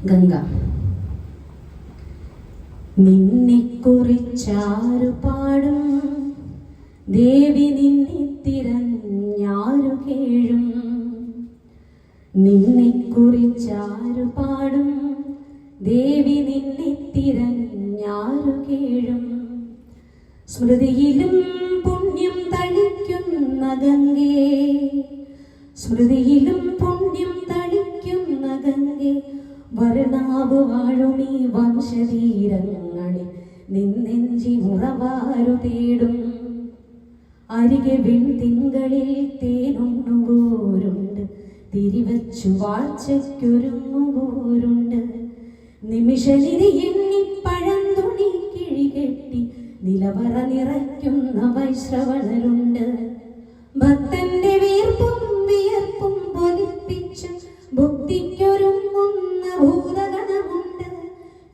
ഗംഗ. നിന്നെക്കുറിച്ചാരു പാടും, ദേവി നിന്നെ തിരഞ്ഞാരു കേഴും. നിന്നെക്കുറിച്ചാരു പാടും, ദേവി നിന്നെ തിരഞ്ഞാരു കേഴും. സ്മൃതിയിലും പുണ്യം തളിക്കുന്ന ഗംഗേ, സ്മൃതിയിലും പുണ്യം തളിക്കുന്ന ഗംഗേ, വരണാവ് വാഴുമീ വംശതീരങ്ങളിൽ നിന്നെഞ്ചി മുറവാരു തേടും. അരികെ വെൺതിങ്കളിൽ തേനുണ്ണുപോരുണ്ട്, തിരിവച്ചു വാഴ്ചയ്ക്കൊരുങ്ങുപോരുണ്ട്. നിമിഷനിധി എണ്ണി പഴന്തുണി കിഴികെട്ടി നിലവറ നിറയ്ക്കുന്ന വൈശ്രവണരുണ്ട്. ഭക്തന്റെ വീർപ്പും വിയർപ്പും പൊലിപ്പിച്ച് ഭുക്തിക്കൊരുങ്ങുന്ന ഭൂതഗണമുണ്ട്.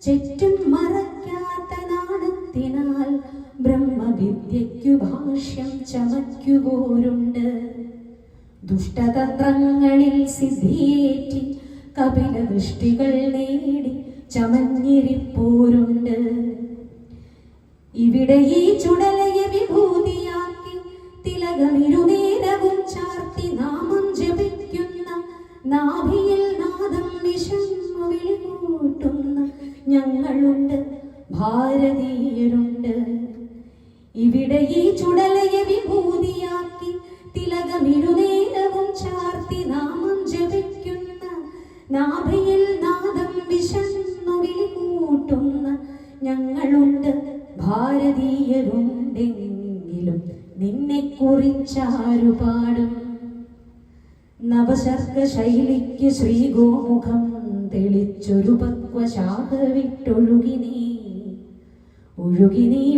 ചുറ്റും മറയ്ക്കാത്ത നാണത്തിനാൽ ബ്രഹ്മവിദ്യയ്ക്കു ഭാഷ്യം ചമയ്ക്കുപോരുണ്ട്. ദുഷ്ടതന്ത്രങ്ങളിൽ സിദ്ധിയേറ്റി കപില ദൃഷ്ടികൾ നേടി ചമഞ്ഞിരിപ്പോരുണ്ട്. ഇവിടെ ഈ ചുടലയെ വിഭൂതിയാക്കി തിലകമിരുനേരവും ചാർത്തി നാമം ജപിക്കുന്ന, നാഭിയിൽ നാദം വിഷമു വിളികൂട്ടുന്ന ഞങ്ങളുണ്ട്, ഭാരതീയരുണ്ട്. ഇവിടെ ഈ ചുടലയെ വിഭൂതിയാക്കി തിലകമിരുനേരവും ചാർത്തി നാമം ജപിക്കുന്ന, നാഭിയിൽ നാദം വിഷമു വിളികൂട്ടുന്ന ഞങ്ങളുണ്ട്, ഭാരതീയരുണ്ടെങ്കിലും നിന്നെക്കുറിച്ചാരു പാടും. നവശർക്ക ശൈലിക്ക് ശ്രീഗോമുഖം തെളിച്ചൊരു പക്വശാഖ വിട്ടൊഴുകി നീ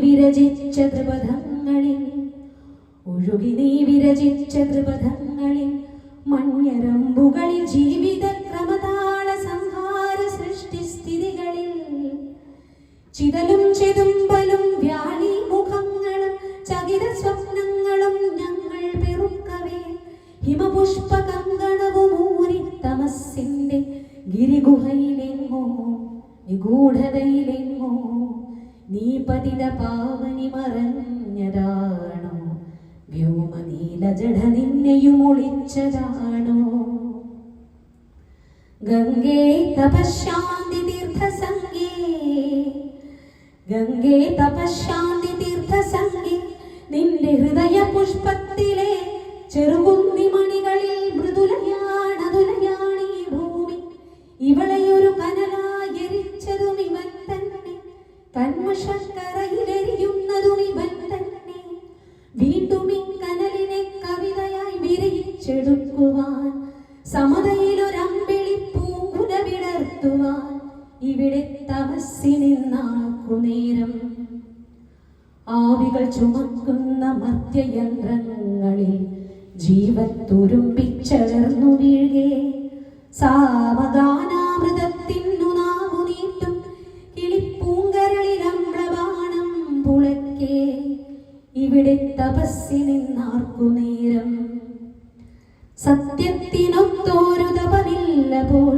വിരചിച്ച ത്രിപഥങ്ങളിൽ, ഒഴുകി നീ വിരചിച്ച ത്രിപഥങ്ങളിൽ മഞ്ഞരമ്പുകളിൽ ജീവിത ക്രമതാള സംഹാര സൃഷ്ടിസ്ഥിതികളിൽ ചിതലും ചെതുമ്പലും വ്യാളി മുഖങ്ങളും ചകിര സ്വപ്നങ്ങളും ഞങ്ങൾ പെറുക്കവേ, ഹിമപുഷ്പ കങ്കണവും ഊരി തമസ്സിന്റെ ഗിരിഗുഹയിലെങ്ങോ നിഗൂഢതയിലെങ്ങോ നീ പതിത പാവനി മറഞ്ഞതാണോ, വ്യോമനീലജട നിന്നെയും ഒളിച്ചതാണോ. ഗംഗേ തപശാന്തി തീർത്ഥസംഗേ, ഗംഗേ തപശാന്തി തീർത്ഥസംഗേ, നിന്റെ ഹൃദയ പുഷ്പത്തിലെ ചെറുകുന്നി മണികളിൽ മൃദുലയാണതുലയാണീ ഭൂമി. ഇവളെയൊരു കനലായിരിച്ചതും ഇവൻ തന്നെ, കന്മഷക്കറയിലെരിയുന്നതും ഇവൻ തന്നെ. വീണ്ടും ഈ കനലിനെ കവിതയായി വിരയിച്ചെടുക്കുവാൻ, സമതയിലൊരമ്പിളി പൂങ്കുല വിടർത്തുവാൻ ഇവിടെ തപസ്സിനിന്നാക്കു നേരം. ആവികൾ ചുമക്കുന്ന മർത്യയന്ത്രങ്ങളിൽ ജീവത്തുരുമ്പിച്ചേർന്നു വീഴേ, സാമഗാനാമൃതത്തിനു നാവു നീട്ടും കിളിപ്പൂങ്കരളിലമ്ലബാണം പുളയ്ക്കേ ഇവിടെ തപസ്സിനിന്നാർക്കു നേരം. സത്യത്തിനൊത്തോരു തപമില്ല പോൽ,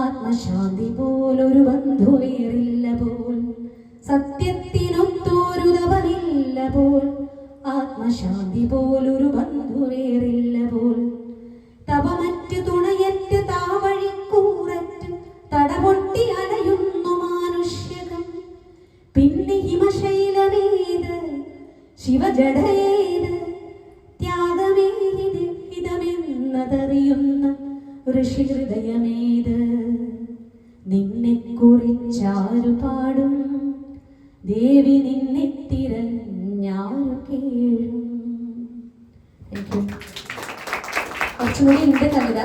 ആത്മശാന്തി പോലൊരു ബന്ധു വേറില്ല പോൽ. സത്യത്തിനൊത്തോരു തപമില്ല പോൽ, ആത്മശാന്തി പോലൊരു ബന്ധു വേറില്ല പോൽ. തപമറ്റ് തുണയറ്റ് താവഴിക്കൂററ്റ് തടപൊട്ടി അലയുന്നു മാനുഷ്യകം. പിന്നെ ഹിമശൈലമേത് ശിവജടയേത്, ത്യാഗമേത് ഹിതമെന്നതറിയുന്ന ഋഷിഹൃദയമേത്. നിന്നെക്കുറിച്ചാരു പാടും, ദേവി നിന്നെ തിരഞ്ഞാരു കേഴും. കുറച്ചുകൂടി ഉണ്ട് കവിത.